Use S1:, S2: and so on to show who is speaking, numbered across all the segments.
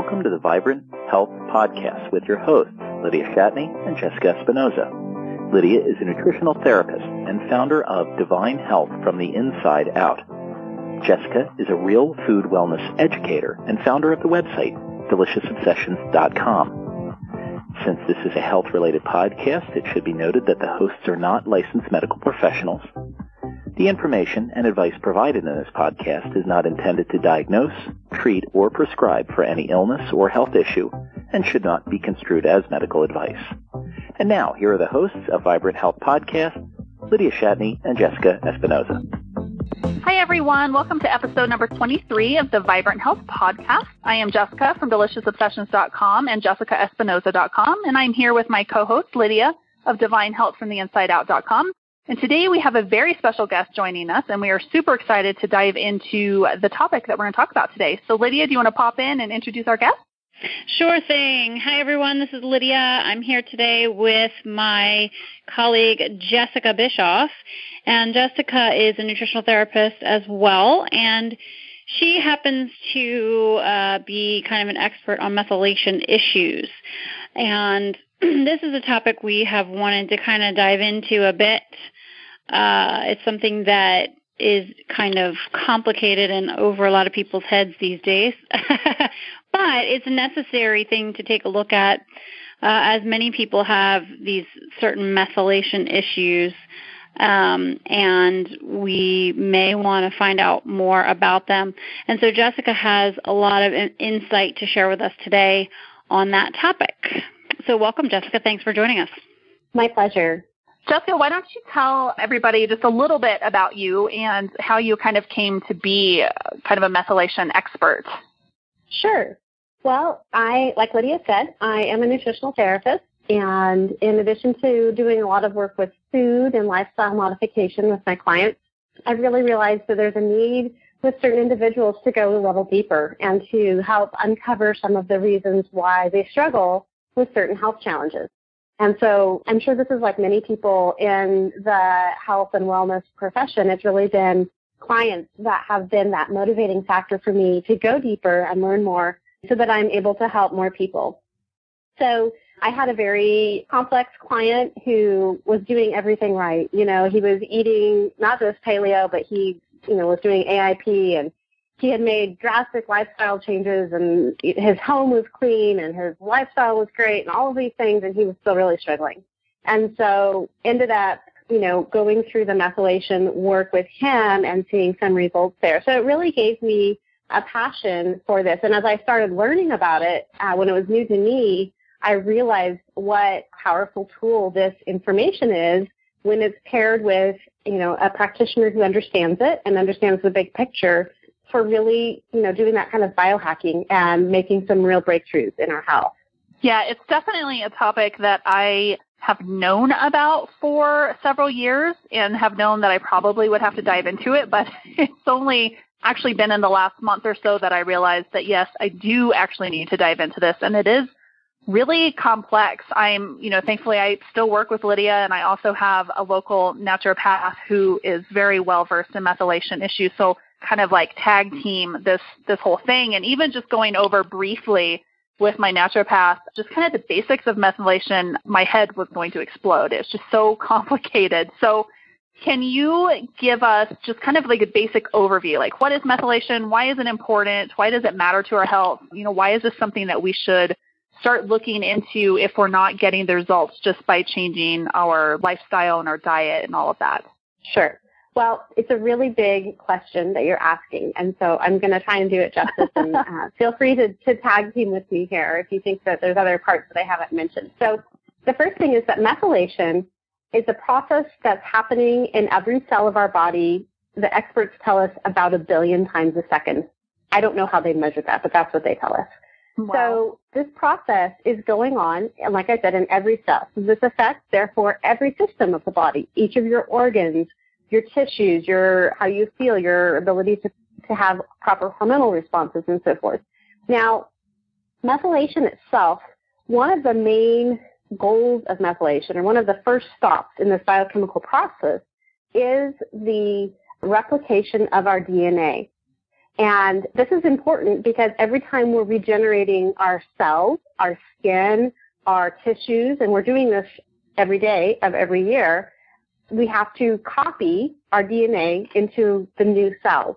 S1: welcome to the Vibrant Health Podcast with your hosts, Lydia Shatney and Jessica Espinoza. Lydia is a nutritional therapist and founder of Divine Health from the Inside Out. Jessica is a real food wellness educator and founder of the website, DeliciousObsessions.com. Since this is a health-related podcast, it should be noted that the hosts are not licensed medical professionals. The information and advice provided in this podcast is not intended to diagnose, treat, or prescribe for any illness or health issue and should not be construed as medical advice. And now, here are the hosts of Vibrant Health Podcast, Lydia Shatney and Jessica Espinoza.
S2: Hi, everyone. Welcome to episode number 23 of the Vibrant Health Podcast. I am Jessica from DeliciousObsessions.com and JessicaEspinoza.com, and I'm here with my co-host, Lydia, of Divine Health from the Inside Out.com. And today we have a very special guest joining us, and we are super excited to dive into the topic that we're going to talk about today. So, Lydia, do you want to pop in and introduce our guest?
S3: Sure thing. Hi, everyone. This is Lydia. I'm here today with my colleague, Jessica Bischoff. And Jessica is a nutritional therapist as well, and she happens to be kind of an expert on methylation issues. And this is a topic we have wanted to kind of dive into a bit. It's something that is kind of complicated and over a lot of people's heads these days. But it's a necessary thing to take a look at, as many people have these certain methylation issues, and we may want to find out more about them. And so Jessica has a lot of insight to share with us today on that topic. So welcome, Jessica. Thanks for joining us.
S4: My pleasure.
S2: Jessica, why don't you tell everybody just a little bit about you and how you kind of came to be kind of a methylation expert?
S4: Sure. Well, like Lydia said, I am a nutritional therapist, and in addition to doing a lot of work with food and lifestyle modification with my clients, I've really realized that there's a need with certain individuals to go a level deeper and to help uncover some of the reasons why they struggle with certain health challenges. And so I'm sure this is like many people in the health and wellness profession. It's really been clients that have been that motivating factor for me to go deeper and learn more so that I'm able to help more people. So I had a very complex client who was doing everything right. You know, he was eating not just paleo, but he, was doing AIP, and he had made drastic lifestyle changes, and his home was clean and his lifestyle was great and all of these things, and he was still really struggling. And so ended up, going through the methylation work with him and seeing some results there. So it really gave me a passion for this. And as I started learning about it, when it was new to me, I realized what powerful tool this information is when it's paired with, a practitioner who understands it and understands the big picture for really, doing that kind of biohacking and making some real breakthroughs in our health.
S2: Yeah, it's definitely a topic that I have known about for several years and have known that I probably would have to dive into it, but it's only actually been in the last month or so that I realized that, yes, I do actually need to dive into this, and it is really complex. Thankfully I still work with Lydia, and I also have a local naturopath who is very well versed in methylation issues. So kind of like tag team this whole thing, and even just going over briefly with my naturopath, just kind of the basics of methylation, my head was going to explode. It's just so complicated. So can you give us just kind of like a basic overview? Like, what is methylation? Why is it important? Why does it matter to our health? Why is this something that we should start looking into if we're not getting the results just by changing our lifestyle and our diet and all of that?
S4: Sure. Well, it's a really big question that you're asking, and so I'm going to try and do it justice, and feel free to tag team with me here if you think that there's other parts that I haven't mentioned. So the first thing is that methylation is a process that's happening in every cell of our body. The experts tell us about 1 billion times a second. I don't know how they measure that, but that's what they tell us. Wow. So this process is going on, and like I said, in every cell. So this affects, therefore, every system of the body, each of your organs, your tissues, how you feel, your ability to have proper hormonal responses, and so forth. Now, methylation itself, one of the main goals of methylation, or one of the first stops in this biochemical process, is the replication of our DNA. And this is important because every time we're regenerating our cells, our skin, our tissues, and we're doing this every day of every year, we have to copy our DNA into the new cells.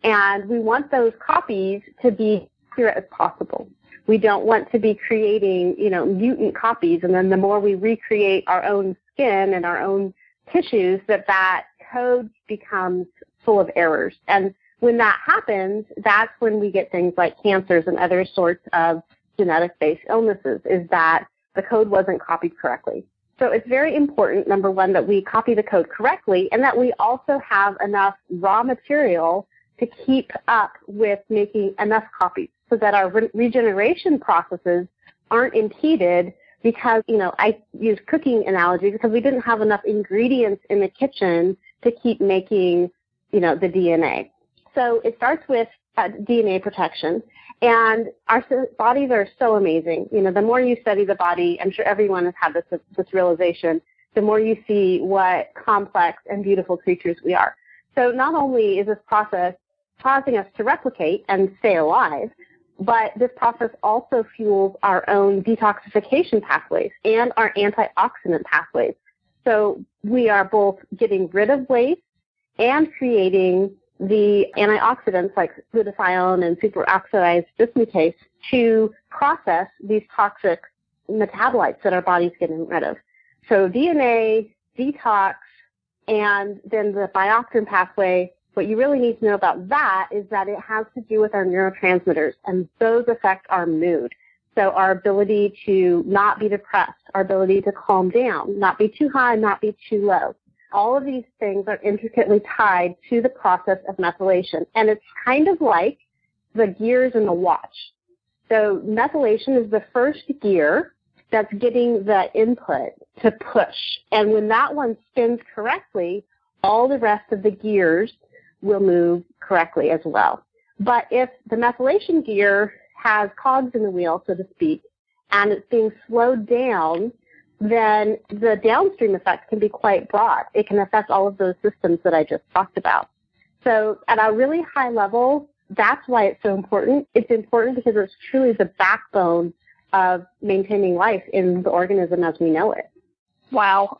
S4: And we want those copies to be accurate as possible. We don't want to be creating, mutant copies, and then the more we recreate our own skin and our own tissues, that code becomes full of errors. And when that happens, that's when we get things like cancers and other sorts of genetic-based illnesses, is that the code wasn't copied correctly. So it's very important, number one, that we copy the code correctly and that we also have enough raw material to keep up with making enough copies so that our regeneration processes aren't impeded because, I use cooking analogy because we didn't have enough ingredients in the kitchen to keep making, the DNA. So it starts with DNA protection. And our bodies are so amazing. The more you study the body, I'm sure everyone has had this realization, the more you see what complex and beautiful creatures we are. So not only is this process causing us to replicate and stay alive, but this process also fuels our own detoxification pathways and our antioxidant pathways. So we are both getting rid of waste and creating the antioxidants like glutathione and superoxidized dismutase to process these toxic metabolites that our body's getting rid of. So DNA, detox, and then the bioxin pathway, what you really need to know about that is that it has to do with our neurotransmitters, and those affect our mood. So our ability to not be depressed, our ability to calm down, not be too high, not be too low. All of these things are intricately tied to the process of methylation. And it's kind of like the gears in the watch. So methylation is the first gear that's getting the input to push. And when that one spins correctly, all the rest of the gears will move correctly as well. But if the methylation gear has cogs in the wheel, so to speak, and it's being slowed down, then the downstream effects can be quite broad. It can affect all of those systems that I just talked about. So at a really high level, that's why it's so important. It's important because it's truly the backbone of maintaining life in the organism as we know it.
S2: Wow.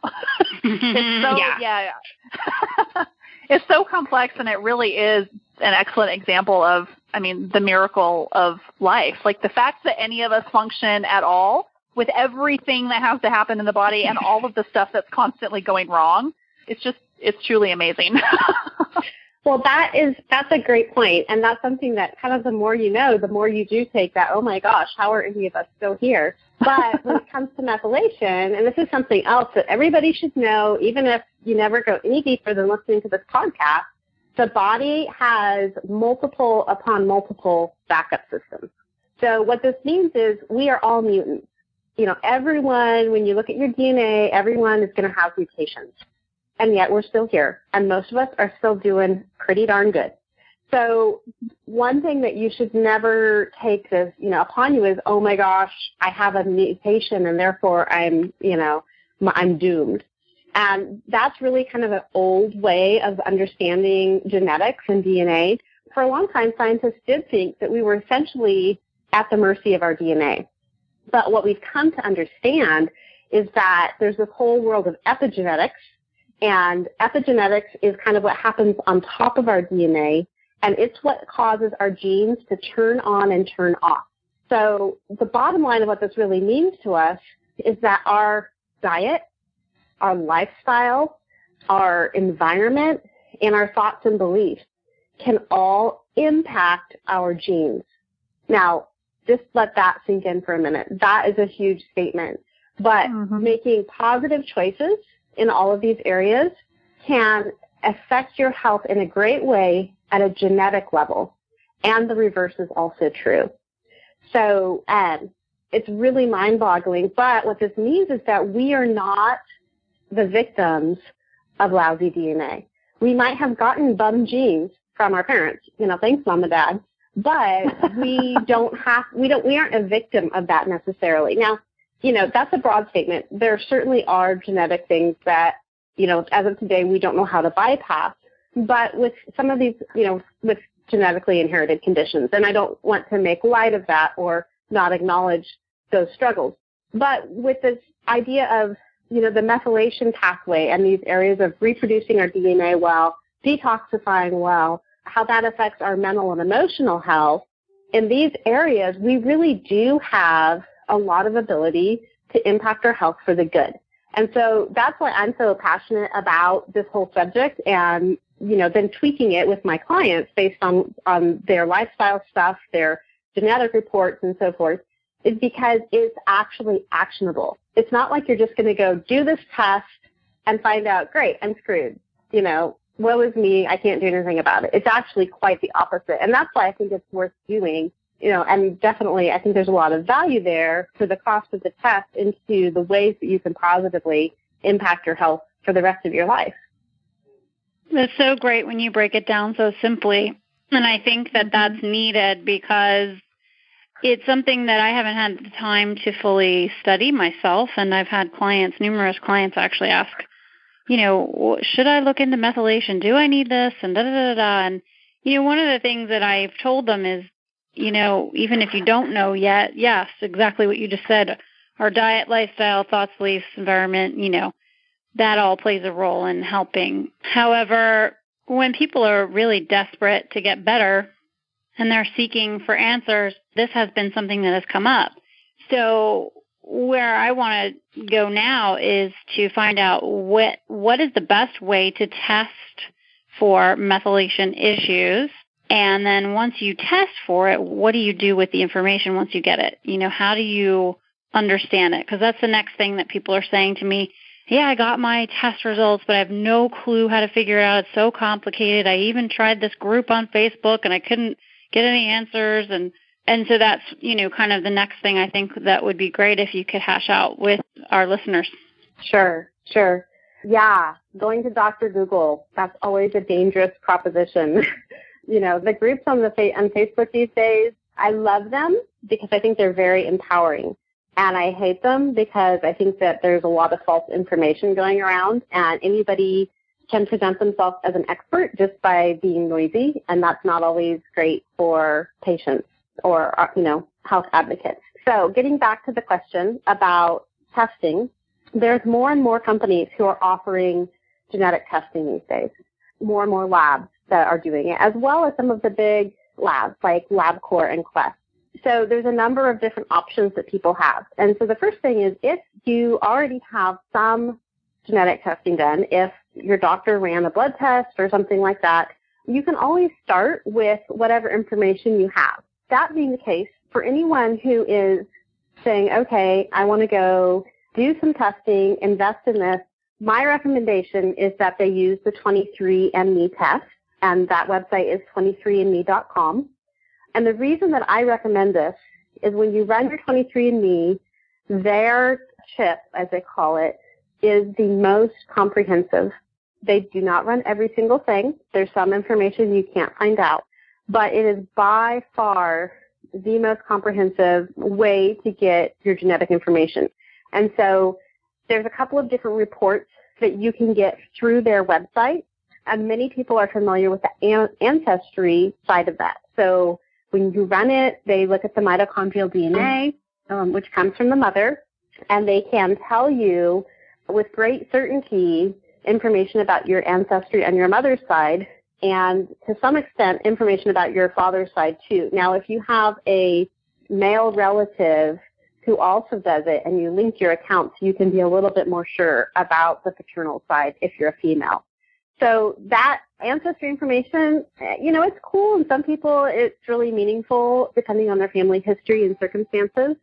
S2: It's so, yeah. It's so complex, and it really is an excellent example of, the miracle of life. Like the fact that any of us function at all with everything that has to happen in the body and all of the stuff that's constantly going wrong, it's truly amazing.
S4: Well, that's a great point. And that's something that kind of the more you know, the more you do take that, oh my gosh, how are any of us still here? But when it comes to methylation, and this is something else that everybody should know, even if you never go any deeper than listening to this podcast, the body has multiple upon multiple backup systems. So what this means is we are all mutants. Everyone, when you look at your DNA, everyone is going to have mutations. And yet we're still here. And most of us are still doing pretty darn good. So one thing that you should never take this, upon you is, oh my gosh, I have a mutation and therefore I'm doomed. And that's really kind of an old way of understanding genetics and DNA. For a long time, scientists did think that we were essentially at the mercy of our DNA. But what we've come to understand is that there's this whole world of epigenetics, and epigenetics is kind of what happens on top of our DNA, and it's what causes our genes to turn on and turn off. So the bottom line of what this really means to us is that our diet, our lifestyle, our environment, and our thoughts and beliefs can all impact our genes. Now, just let that sink in for a minute. That is a huge statement. But making positive choices in all of these areas can affect your health in a great way at a genetic level. And the reverse is also true. So it's really mind-boggling. But what this means is that we are not the victims of lousy DNA. We might have gotten bum genes from our parents. Thanks, Mom and Dad. But we aren't a victim of that necessarily. Now, that's a broad statement. There certainly are genetic things that, as of today, we don't know how to bypass. But with some of these, with genetically inherited conditions. And I don't want to make light of that or not acknowledge those struggles. But with this idea of, the methylation pathway and these areas of reproducing our DNA well, detoxifying well, how that affects our mental and emotional health, in these areas, we really do have a lot of ability to impact our health for the good. And so that's why I'm so passionate about this whole subject and, then tweaking it with my clients based on their lifestyle stuff, their genetic reports and so forth, is because it's actually actionable. It's not like you're just going to go do this test and find out, great, I'm screwed. Woe is me, I can't do anything about it. It's actually quite the opposite. And that's why I think it's worth doing, and definitely I think there's a lot of value there for the cost of the test into the ways that you can positively impact your health for the rest of your life.
S3: That's so great when you break it down so simply. And I think that that's needed because it's something that I haven't had the time to fully study myself. And I've had numerous clients actually ask, should I look into methylation? Do I need this? And da-da-da-da-da. And, one of the things that I've told them is, even if you don't know yet, yes, exactly what you just said, our diet, lifestyle, thoughts, beliefs, environment, that all plays a role in helping. However, when people are really desperate to get better and they're seeking for answers, this has been something that has come up. So where I want to go now is to find out what is the best way to test for methylation issues. And then once you test for it, what do you do with the information once you get it? How do you understand it? Because that's the next thing that people are saying to me. Yeah, I got my test results, but I have no clue how to figure it out. It's so complicated. I even tried this group on Facebook, and I couldn't get any answers. And so that's, kind of the next thing I think that would be great if you could hash out with our listeners.
S4: Sure. Yeah, going to Dr. Google, that's always a dangerous proposition. The groups on Facebook these days, I love them because I think they're very empowering. And I hate them because I think that there's a lot of false information going around, and anybody can present themselves as an expert just by being noisy, and that's not always great for patients or, health advocates. So getting back to the question about testing, there's more and more companies who are offering genetic testing these days, more and more labs that are doing it, as well as some of the big labs like LabCorp and Quest. So there's a number of different options that people have. And so the first thing is if you already have some genetic testing done, if your doctor ran a blood test or something like that, you can always start with whatever information you have. That being the case, for anyone who is saying, okay, I want to go do some testing, invest in this, my recommendation is that they use the 23andMe test, and that website is 23andme.com. And the reason that I recommend this is when you run your 23andMe, their chip, as they call it, is the most comprehensive. They do not run every single thing. There's some information you can't find out. But it is by far the most comprehensive way to get your genetic information. And so there's a couple of different reports that you can get through their website. And many people are familiar with the Ancestry side of that. So when you run it, they look at the mitochondrial DNA, which comes from the mother, and they can tell you with great certainty information about your ancestry on your mother's side, and to some extent information about your father's side too. Now, if you have a male relative who also does it and you link your accounts, you can be a little bit more sure about the paternal side if you're a female. So that ancestry information, it's cool, and some people it's really meaningful depending on their family history and circumstances.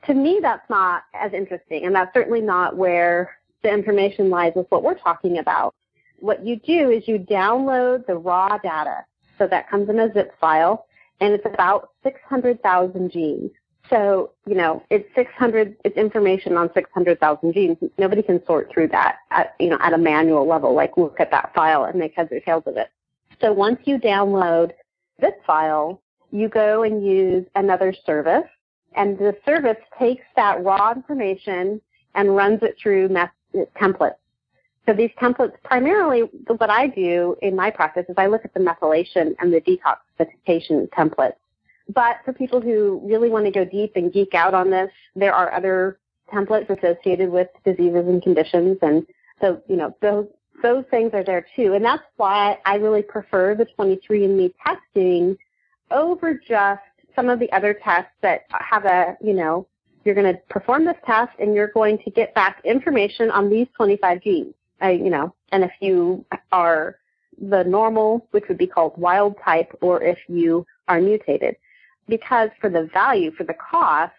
S4: To me, that's not as interesting, and that's certainly not where the information lies with what we're talking about. What you do is you download the raw data. So that comes in a zip file, and it's about 600,000 genes. So, it's information on 600,000 genes. Nobody can sort through that at a manual level, like look at that file and make heads or tails of it. So once you download this file, you go and use another service, and the service takes that raw information and runs it through templates. So these templates, primarily what I do in my practice is I look at the methylation and the detoxification templates. But for people who really want to go deep and geek out on this, there are other templates associated with diseases and conditions. And so, those things are there too. And that's why I really prefer the 23andMe testing over just some of the other tests that have you're going to perform this test and you're going to get back information on these 25 genes, and if you are the normal, which would be called wild type, or if you are mutated. Because for the value, for the cost,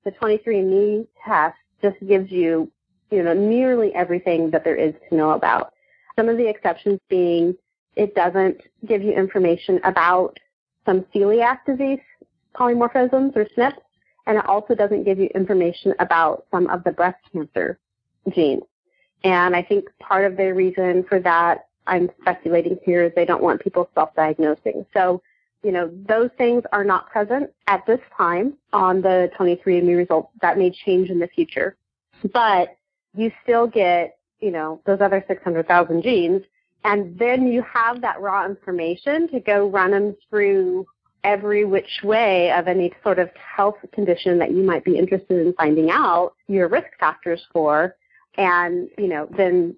S4: the 23andMe test just gives you, nearly everything that there is to know about. Some of the exceptions being it doesn't give you information about some celiac disease polymorphisms or SNPs, and it also doesn't give you information about some of the breast cancer genes. And I think part of the reason for that, I'm speculating here, is they don't want people self-diagnosing. So, those things are not present at this time on the 23andMe results. That may change in the future. But you still get, those other 600,000 genes, and then you have that raw information to go run them through every which way of any sort of health condition that you might be interested in finding out your risk factors for, and, then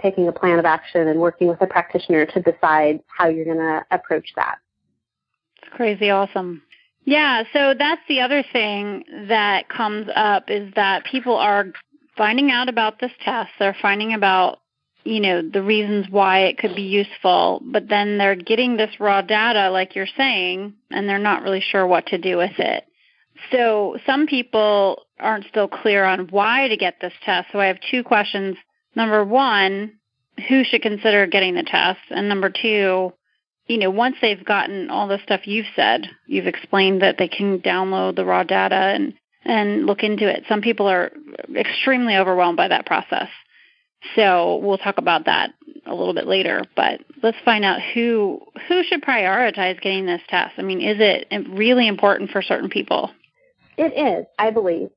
S4: taking a plan of action and working with a practitioner to decide how you're going to approach that.
S3: It's crazy awesome. Yeah, so that's the other thing that comes up is that people are finding out about this test. They're finding about, the reasons why it could be useful, but then they're getting this raw data, like you're saying, and they're not really sure what to do with it. So some people aren't still clear on why to get this test. So I have two questions. Number one, who should consider getting the test? And number two, once they've gotten all the stuff you've said, you've explained that they can download the raw data and look into it. Some people are extremely overwhelmed by that process. So we'll talk about that a little bit later, but let's find out who should prioritize getting this test. I mean, is it really important for certain people?
S4: It is, I believe.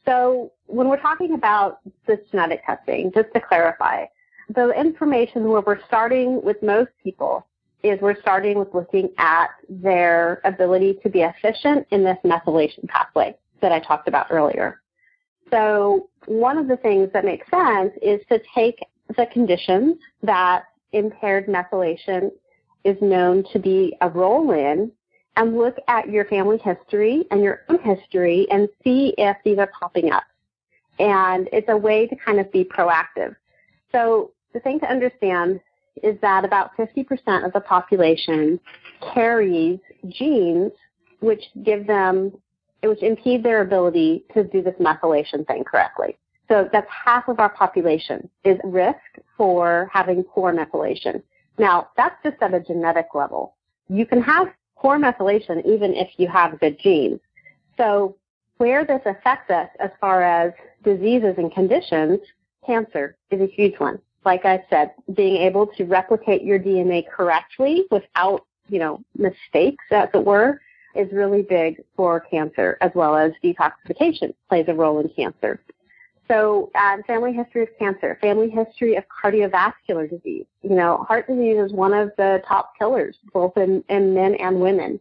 S4: So when we're talking about this genetic testing, just to clarify, the information where we're starting with most people is we're starting with looking at their ability to be efficient in this methylation pathway that I talked about earlier. So one of the things that makes sense is to take the conditions that impaired methylation is known to be a role in and look at your family history and your own history and see if these are popping up. And it's a way to kind of be proactive. So the thing to understand is that about 50% of the population carries genes which impede their ability to do this methylation thing correctly. So that's half of our population is at risk for having poor methylation. Now, that's just at a genetic level. You can have poor methylation even if you have good genes. So where this affects us as far as diseases and conditions, cancer is a huge one. Like I said, being able to replicate your DNA correctly without, mistakes, as it were, is really big for cancer, as well as detoxification plays a role in cancer. So family history of cancer, family history of cardiovascular disease. Heart disease is one of the top killers, both in men and women.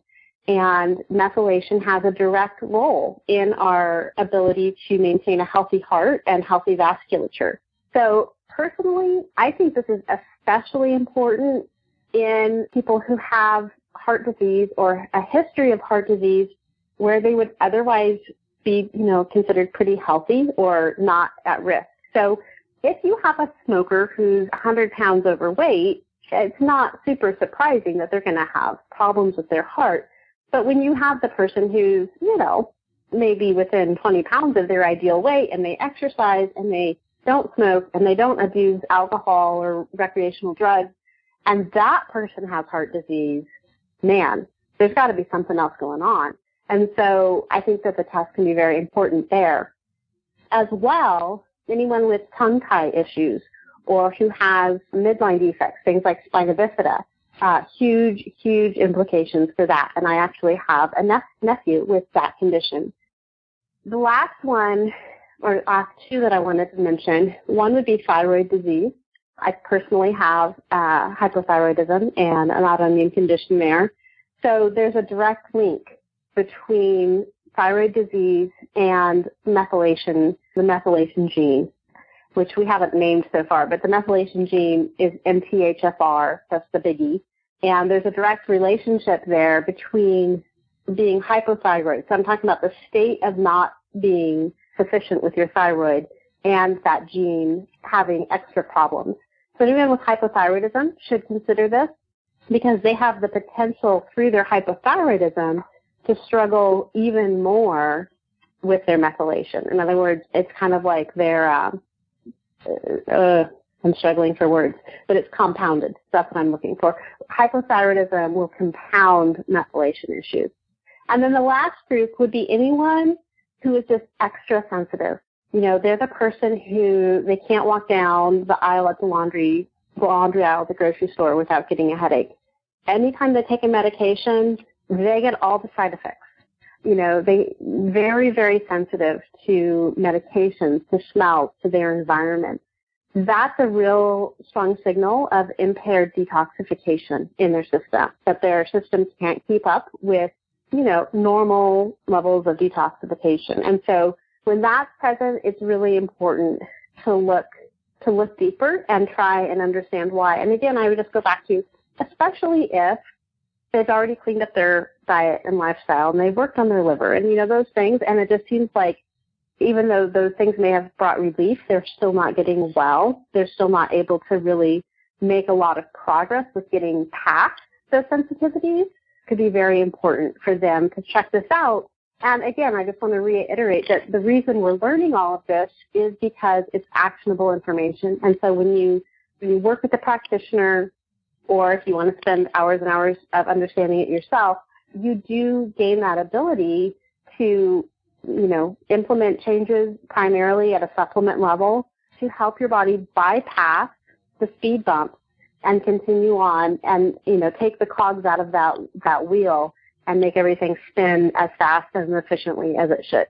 S4: And methylation has a direct role in our ability to maintain a healthy heart and healthy vasculature. So personally, I think this is especially important in people who have heart disease or a history of heart disease where they would otherwise be, considered pretty healthy or not at risk. So if you have a smoker who's 100 pounds overweight, it's not super surprising that they're going to have problems with their heart. But when you have the person who's, maybe within 20 pounds of their ideal weight and they exercise and they don't smoke and they don't abuse alcohol or recreational drugs, and that person has heart disease, man, there's got to be something else going on. And so I think that the test can be very important there. As well, anyone with tongue-tie issues or who has midline defects, things like spina bifida, huge, huge implications for that. And I actually have a nephew with that condition. The last one, or last two that I wanted to mention, one would be thyroid disease. I personally have hypothyroidism and an autoimmune condition there. So there's a direct link between thyroid disease and methylation, the methylation gene, which we haven't named so far, but the methylation gene is MTHFR, that's the biggie. And there's a direct relationship there between being hypothyroid. So I'm talking about the state of not being sufficient with your thyroid and that gene having extra problems. So anyone with hypothyroidism should consider this because they have the potential through their hypothyroidism to struggle even more with their methylation. In other words, it's kind of like their, I'm struggling for words, but it's compounded. That's what I'm looking for. Hypothyroidism will compound methylation issues. And then the last group would be anyone who is just extra sensitive. You know, they're the person who they can't walk down the aisle at the laundry aisle at the grocery store without getting a headache. Anytime they take a medication, they get all the side effects. You know, they very, very sensitive to medications, to smells, to their environment. That's a real strong signal of impaired detoxification in their system, that their systems can't keep up with, you know, normal levels of detoxification. And so when that's present, it's really important to look deeper and try and understand why. And again, I would just go back to, especially if they've already cleaned up their diet and lifestyle and they've worked on their liver and, you know, those things. And it just seems like even though those things may have brought relief, they're still not getting well. They're still not able to really make a lot of progress with getting past those sensitivities. It could be very important for them to check this out. And again, I just want to reiterate that the reason we're learning all of this is because it's actionable information. And so when you work with a practitioner, or if you want to spend hours and hours of understanding it yourself, you do gain that ability to, you know, implement changes primarily at a supplement level to help your body bypass the speed bumps and continue on and, you know, take the cogs out of that wheel and make everything spin as fast and efficiently as it should.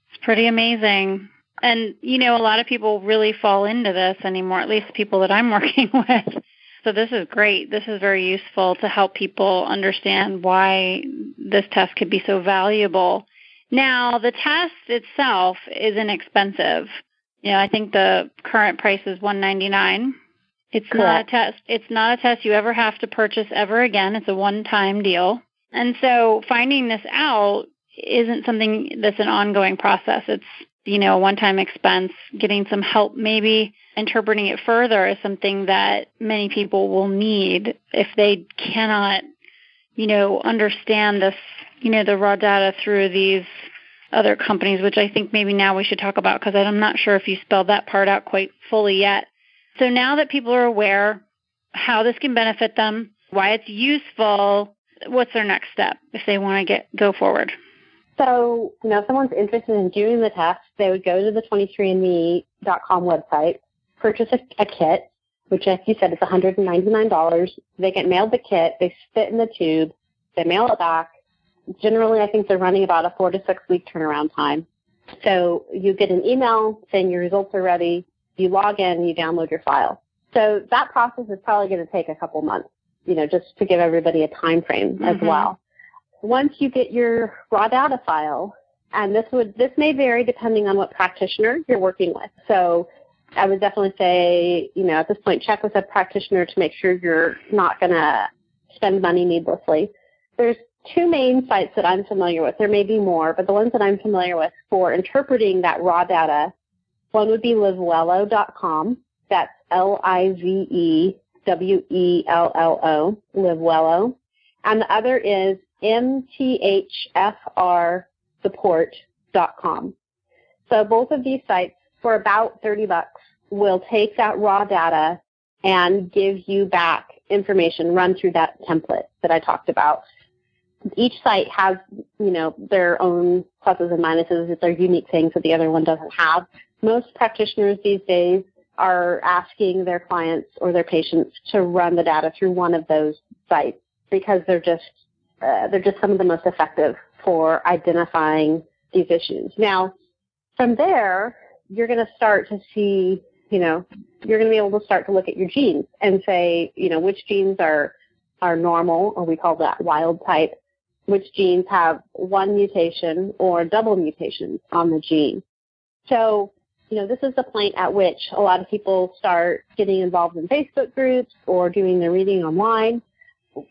S3: It's pretty amazing. And, you know, a lot of people really fall into this anymore, at least people that I'm working with. So this is great. This is very useful to help people understand why this test could be so valuable. Now, the test itself is inexpensive. You know, I think the current price is $199. It's
S4: Correct.
S3: not a test. It's not a test you ever have to purchase ever again. It's a one-time deal. And so finding this out isn't something that's an ongoing process. It's, you know, a one-time expense. Getting some help, maybe interpreting it further is something that many people will need if they cannot, you know, understand this, you know, the raw data through these other companies, which I think maybe now we should talk about because I'm not sure if you spelled that part out quite fully yet. So now that people are aware how this can benefit them, why it's useful, what's their next step if they want to go forward?
S4: So, you know, if someone's interested in doing the test, they would go to the 23andme.com website, purchase a kit, which, like you said, is $199. They get mailed the kit. They spit in the tube. They mail it back. Generally, I think they're running about a 4 to 6 week turnaround time. So you get an email saying your results are ready. You log in, you download your file. So that process is probably going to take a couple months, you know, just to give everybody a time frame as well. Once you get your raw data file, and this may vary depending on what practitioner you're working with. So I would definitely say, you know, at this point, check with a practitioner to make sure you're not going to spend money needlessly. There's 2 main sites that I'm familiar with. There may be more, but the ones that I'm familiar with for interpreting that raw data, one would be livewello.com. That's LIVEWELLO, Livewello. And the other is mthfrsupport.com. So both of these sites, for about $30, will take that raw data and give you back information, run through that template that I talked about. Each site has, you know, their own pluses and minuses, their unique things that the other one doesn't have. Most practitioners these days are asking their clients or their patients to run the data through one of those sites because they're just some of the most effective for identifying these issues. Now, from there, you're going to start to see you're going to be able to start to look at your genes and say, which genes are normal, or we call that wild type, which genes have one mutation or double mutations on the gene. So, this is the point at which a lot of people start getting involved in Facebook groups or doing their reading online.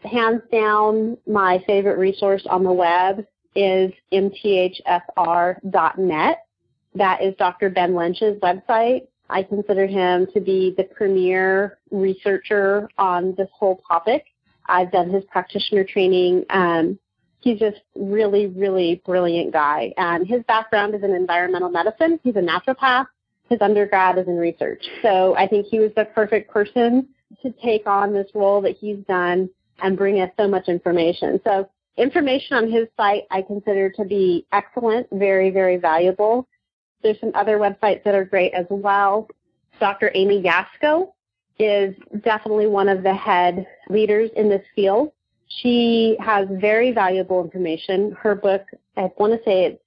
S4: Hands down, my favorite resource on the web is mthfr.net. That is Dr. Ben Lynch's website. I consider him to be the premier researcher on this whole topic. I've done his practitioner training. He's just really, really brilliant guy. And his background is in environmental medicine. He's a naturopath. His undergrad is in research. So I think he was the perfect person to take on this role that he's done and bring us so much information. So information on his site I consider to be excellent, very, very valuable. There's some other websites that are great as well. Dr. Amy Yasko is definitely one of the head leaders in this field. She has very valuable information. Her book, I want to say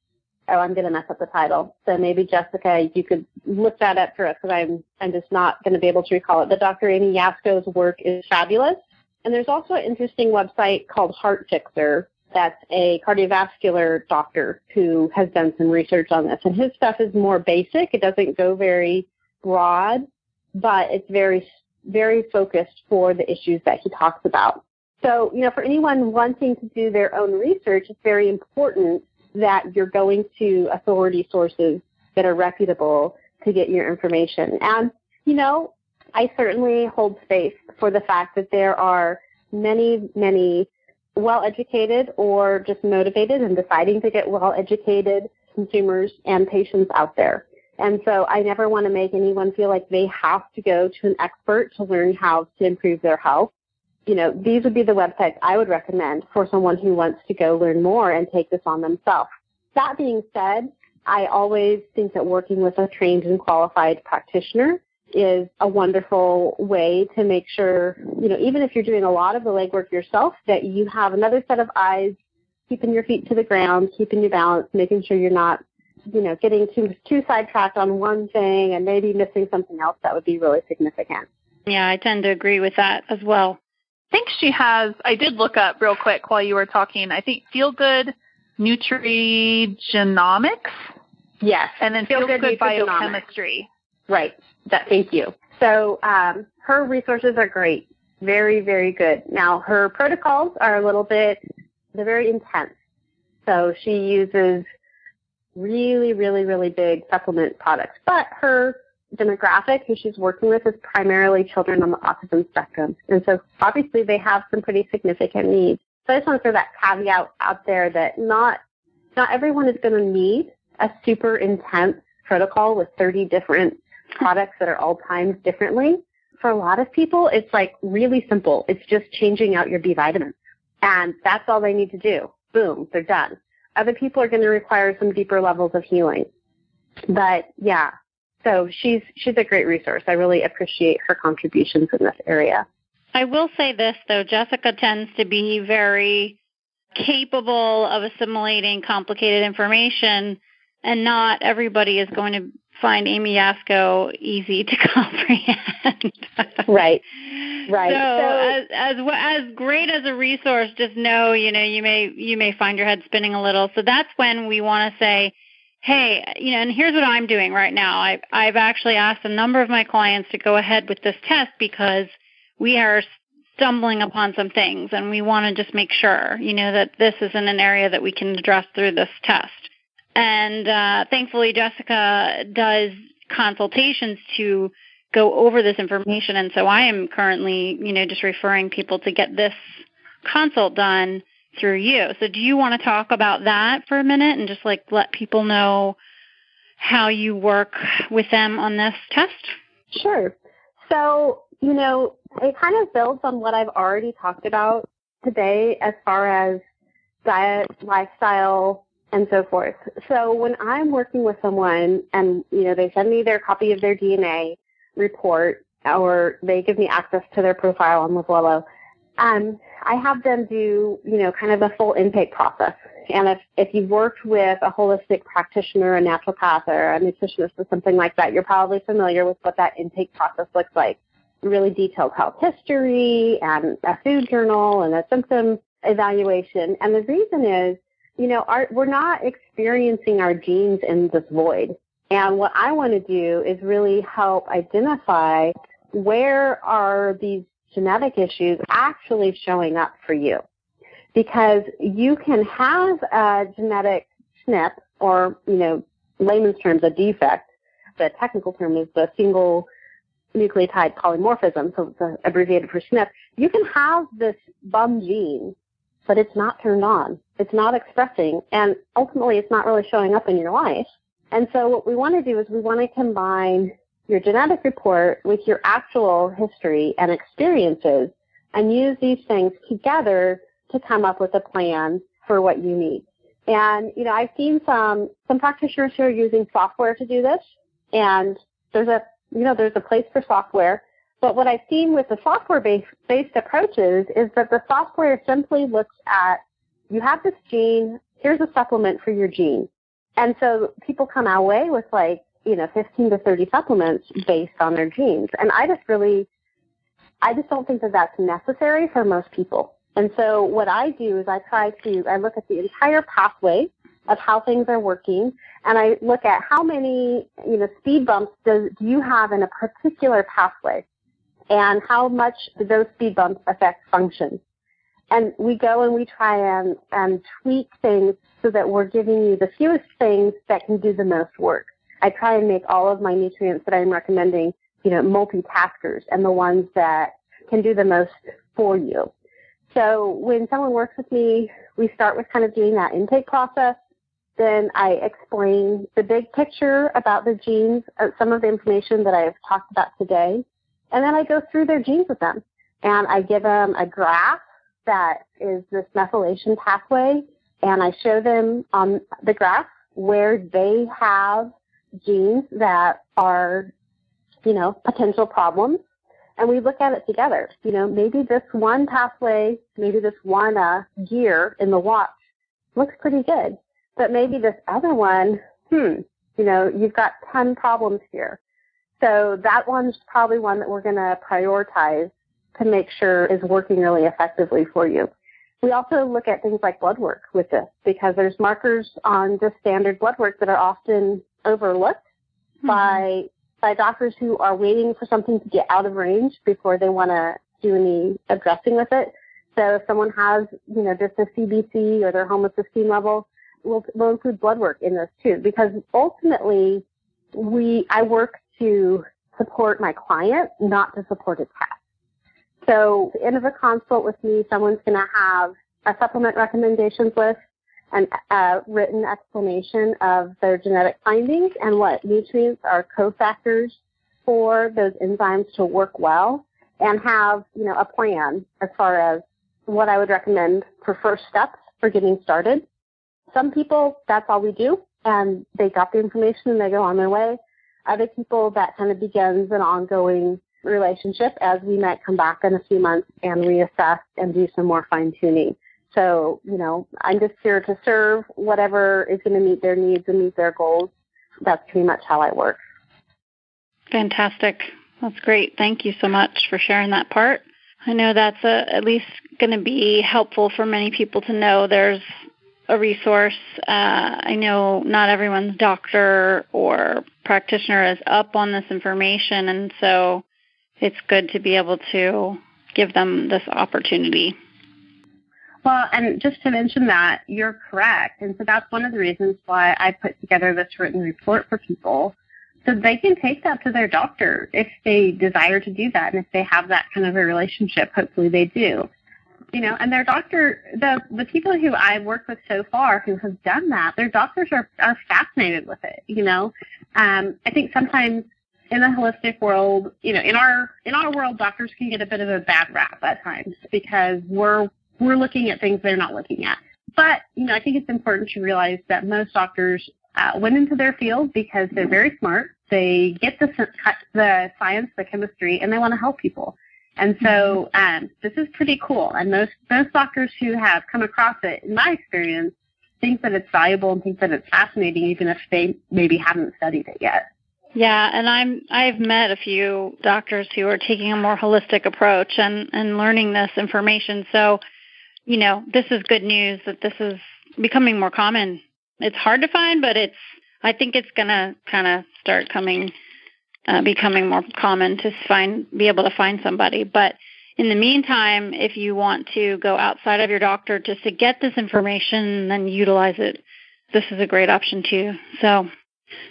S4: I'm going to mess up the title. So maybe, Jessica, you could look that up for us because I'm just not going to be able to recall it. But Dr. Amy Yasko's work is fabulous. And there's also an interesting website called Heart Fixer. That's a cardiovascular doctor who has done some research on this. And his stuff is more basic. It doesn't go very broad, but it's very, very focused for the issues that he talks about. So, for anyone wanting to do their own research, it's very important that you're going to authority sources that are reputable to get your information. And, I certainly hold space for the fact that there are many, many well-educated or just motivated and deciding to get well-educated consumers and patients out there. And so I never want to make anyone feel like they have to go to an expert to learn how to improve their health. These would be the websites I would recommend for someone who wants to go learn more and take this on themselves. That being said, I always think that working with a trained and qualified practitioner is a wonderful way to make sure, even if you're doing a lot of the legwork yourself, that you have another set of eyes, keeping your feet to the ground, keeping your balance, making sure you're not, getting too sidetracked on one thing and maybe missing something else that would be really significant.
S3: Yeah, I tend to agree with that as well.
S2: I think she has, I did look up real quick while you were talking, I think Feel Good Nutrigenomics.
S4: Yes.
S2: And then Feel Good Biochemistry.
S4: Right. Thank you. So her resources are great. Very, very good. Now, her protocols are they're very intense. So she uses really, really, really big supplement products. But her demographic who she's working with is primarily children on the autism spectrum. And so obviously they have some pretty significant needs. So I just want to throw that caveat out there that not everyone is going to need a super intense protocol with 30 different products that are all timed differently. For a lot of people, it's like really simple. It's just changing out your B vitamins. And that's all they need to do. Boom, they're done. Other people are going to require some deeper levels of healing. But yeah, so she's a great resource. I really appreciate her contributions in this area.
S3: I will say this, though. Jessica tends to be very capable of assimilating complicated information, and not everybody is going to find Amy Yasko easy to comprehend.
S4: Right.
S3: So as great as a resource, just know, you may find your head spinning a little. So that's when we want to say, hey, and here's what I'm doing right now. I've actually asked a number of my clients to go ahead with this test because we are stumbling upon some things, and we want to just make sure, that this isn't an area that we can address through this test. And thankfully, Jessica does consultations to go over this information, and so I am currently, just referring people to get this consult done through you. So do you want to talk about that for a minute and just let people know how you work with them on this test?
S4: Sure. So, it kind of builds on what I've already talked about today as far as diet, lifestyle, and so forth. So when I'm working with someone and, they send me their copy of their DNA report or they give me access to their profile on Livwello, I I have them do, kind of a full intake process. And if you've worked with a holistic practitioner, a naturopath, or a nutritionist or something like that, you're probably familiar with what that intake process looks like. Really detailed health history and a food journal and a symptom evaluation. And the reason is, we're not experiencing our genes in this void. And what I want to do is really help identify where are these genetic issues actually showing up for you. Because you can have a genetic SNP, or, layman's terms, a defect. The technical term is the single nucleotide polymorphism, so it's abbreviated for SNP. You can have this bum gene, but it's not turned on. It's not expressing, and ultimately it's not really showing up in your life. And so what we want to do is we want to combine your genetic report with your actual history and experiences and use these things together to come up with a plan for what you need. And, I've seen some practitioners who are using software to do this, and there's a place for software. But what I've seen with the software-based approaches is that the software simply looks at, you have this gene, here's a supplement for your gene. And so people come away with 15 to 30 supplements based on their genes. And I just don't think that that's necessary for most people. And so what I do is I look at the entire pathway of how things are working, and I look at how many, speed bumps do you have in a particular pathway, and how much do those speed bumps affect function. And we go and we try and tweak things so that we're giving you the fewest things that can do the most work. I try and make all of my nutrients that I'm recommending, multitaskers and the ones that can do the most for you. So when someone works with me, we start with kind of doing that intake process. Then I explain the big picture about the genes, some of the information that I've talked about today. And then I go through their genes with them. And I give them a graph that is this methylation pathway. And I show them on the graph where they have genes that are, potential problems. And we look at it together. Maybe this one pathway, maybe this one gear in the watch looks pretty good. But maybe this other one, you've got 10 problems here. So that one's probably one that we're going to prioritize to make sure is working really effectively for you. We also look at things like blood work with this, because there's markers on just standard blood work that are often overlooked by doctors who are waiting for something to get out of range before they want to do any addressing with it. So if someone has, just a CBC or their homocysteine level, we'll include blood work in this too, because ultimately I work to support my client, not to support a test. So at the end of a consult with me, someone's going to have a supplement recommendations list and a written explanation of their genetic findings and what nutrients are cofactors for those enzymes to work well, and have, a plan as far as what I would recommend for first steps for getting started. Some people, that's all we do, and they got the information and they go on their way. Other people, that kind of begins an ongoing relationship as we might come back in a few months and reassess and do some more fine-tuning. So, I'm just here to serve whatever is going to meet their needs and meet their goals. That's pretty much how I work.
S3: Fantastic. That's great. Thank you so much for sharing that part. I know that's at least going to be helpful for many people to know there's a resource. I know not everyone's doctor or practitioner is up on this information, and so it's good to be able to give them this opportunity.
S4: Well, and just to mention that, you're correct. And so that's one of the reasons why I put together this written report for people, so they can take that to their doctor if they desire to do that. And if they have that kind of a relationship, hopefully they do. And their doctor, the people who I've worked with so far who have done that, their doctors are fascinated with it. I think sometimes in the holistic world, in our world, doctors can get a bit of a bad rap at times because we're looking at things they're not looking at. But, I think it's important to realize that most doctors went into their field because they're very smart. They get the science, the chemistry, and they want to help people. And so this is pretty cool. And most doctors who have come across it, in my experience, think that it's valuable and think that it's fascinating, even if they maybe haven't studied it yet.
S3: Yeah, and I've met a few doctors who are taking a more holistic approach and learning this information. So, this is good news that this is becoming more common. It's hard to find, but I think it's going to kind of start becoming more common to be able to find somebody. But in the meantime, if you want to go outside of your doctor just to get this information and then utilize it, this is a great option too. So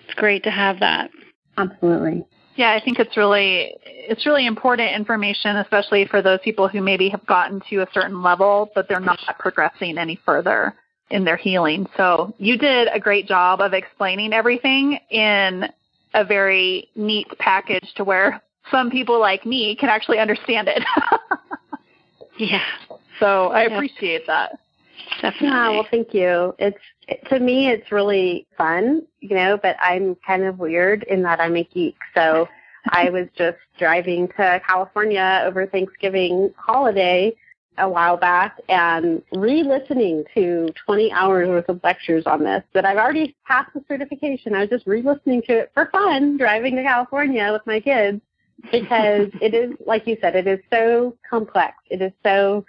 S3: it's great to have that.
S4: Absolutely.
S2: Yeah, I think it's really important information, especially for those people who maybe have gotten to a certain level, but they're not progressing any further in their healing. So you did a great job of explaining everything in a very neat package to where some people like me can actually understand it.
S3: Yeah.
S2: So I appreciate that.
S3: Definitely.
S4: Yeah, well, thank you. To me, it's really fun, but I'm kind of weird in that I'm a geek. So I was just driving to California over Thanksgiving holiday a while back and re-listening to 20 hours worth of lectures on this that I've already passed the certification. I was just re-listening to it for fun, driving to California with my kids, because it is, like you said, it is so complex. It is so,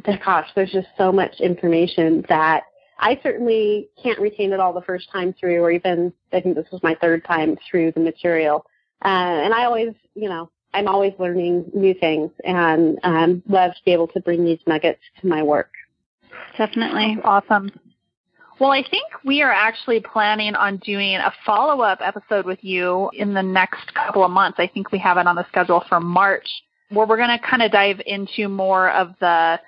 S4: there's just so much information that I certainly can't retain it all the first time through, or even, I think this was my third time through the material. And I always, I'm always learning new things, and love to be able to bring these nuggets to my work.
S3: Definitely.
S2: Awesome. Well, I think we are actually planning on doing a follow-up episode with you in the next couple of months. I think we have it on the schedule for March, where we're going to kind of dive into more of the,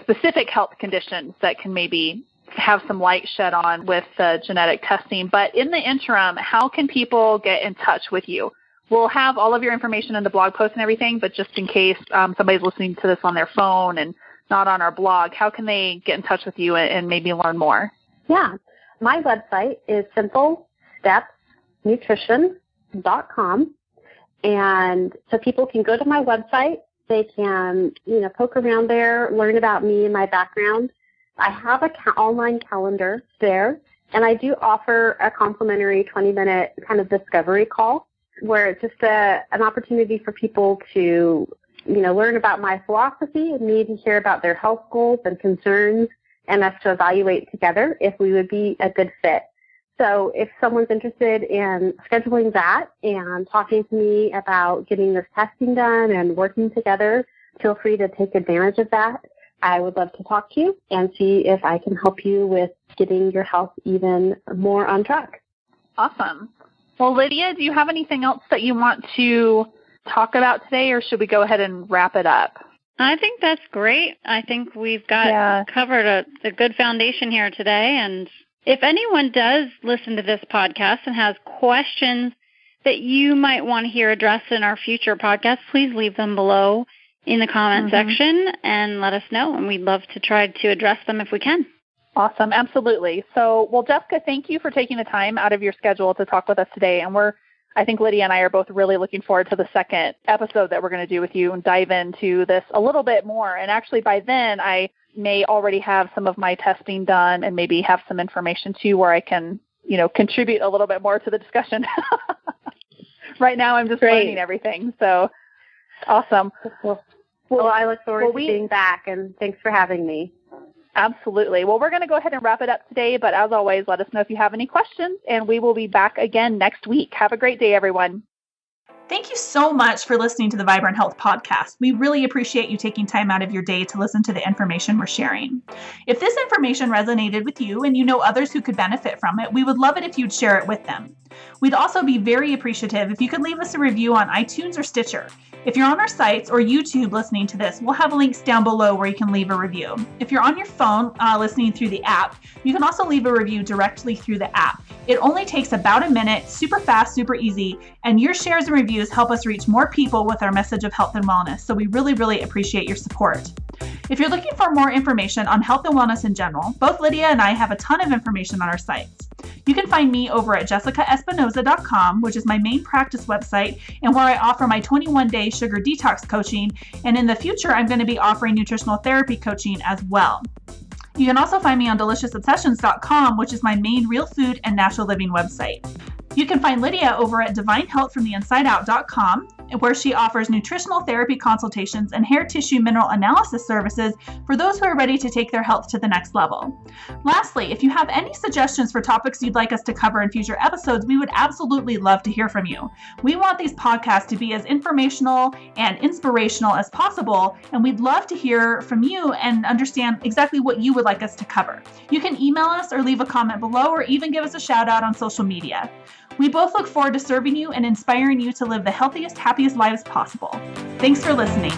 S2: specific health conditions that can maybe have some light shed on with genetic testing. But in the interim, how can people get in touch with you? We'll have all of your information in the blog post and everything, but just in case somebody's listening to this on their phone and not on our blog, how can they get in touch with you and maybe learn more?
S4: Yeah. My website is simplestepsnutrition.com. And so people can go to my website. They can, poke around there, learn about me and my background. I have an online calendar there, and I do offer a complimentary 20-minute kind of discovery call where it's just an opportunity for people to, learn about my philosophy and me to hear about their health goals and concerns, and us to evaluate together if we would be a good fit. So if someone's interested in scheduling that and talking to me about getting this testing done and working together, feel free to take advantage of that. I would love to talk to you and see if I can help you with getting your health even more on track.
S2: Awesome. Well, Lydia, do you have anything else that you want to talk about today, or should we go ahead and wrap it up?
S3: I think that's great. I think we've got covered a good foundation here today. And if anyone does listen to this podcast and has questions that you might want to hear addressed in our future podcasts, please leave them below in the comment section and let us know. And we'd love to try to address them if we can.
S2: Awesome. Absolutely. So, well, Jessica, thank you for taking the time out of your schedule to talk with us today. And I think Lydia and I are both really looking forward to the second episode that we're going to do with you and dive into this a little bit more. And actually by then I may already have some of my testing done and maybe have some information too where I can, contribute a little bit more to the discussion. Right now I'm just learning everything. So awesome.
S4: Well, I look forward to being back, and thanks for having me.
S2: Absolutely. Well, we're going to go ahead and wrap it up today, but as always, let us know if you have any questions, and we will be back again next week. Have a great day, everyone.
S5: Thank you so much for listening to the Vibrant Health Podcast. We really appreciate you taking time out of your day to listen to the information we're sharing. If this information resonated with you and you know others who could benefit from it, we would love it if you'd share it with them. We'd also be very appreciative if you could leave us a review on iTunes or Stitcher. If you're on our sites or YouTube listening to this, we'll have links down below where you can leave a review. If you're on your phone listening through the app, you can also leave a review directly through the app. It only takes about a minute, super fast, super easy, and your shares and reviews help us reach more people with our message of health and wellness. So we really, really appreciate your support. If you're looking for more information on health and wellness in general, both Lydia and I have a ton of information on our sites. You can find me over at jessicaespinoza.com, which is my main practice website and where I offer my 21-day sugar detox coaching. And in the future, I'm going to be offering nutritional therapy coaching as well. You can also find me on deliciousobsessions.com, which is my main real food and natural living website. You can find Lydia over at divinehealthfromtheinsideout.com, where she offers nutritional therapy consultations and hair tissue mineral analysis services for those who are ready to take their health to the next level. Lastly, if you have any suggestions for topics you'd like us to cover in future episodes, we would absolutely love to hear from you. We want these podcasts to be as informational and inspirational as possible, and we'd love to hear from you and understand exactly what you would like us to cover. You can email us or leave a comment below or even give us a shout out on social media. We both look forward to serving you and inspiring you to live the healthiest, happiest lives possible. Thanks for listening.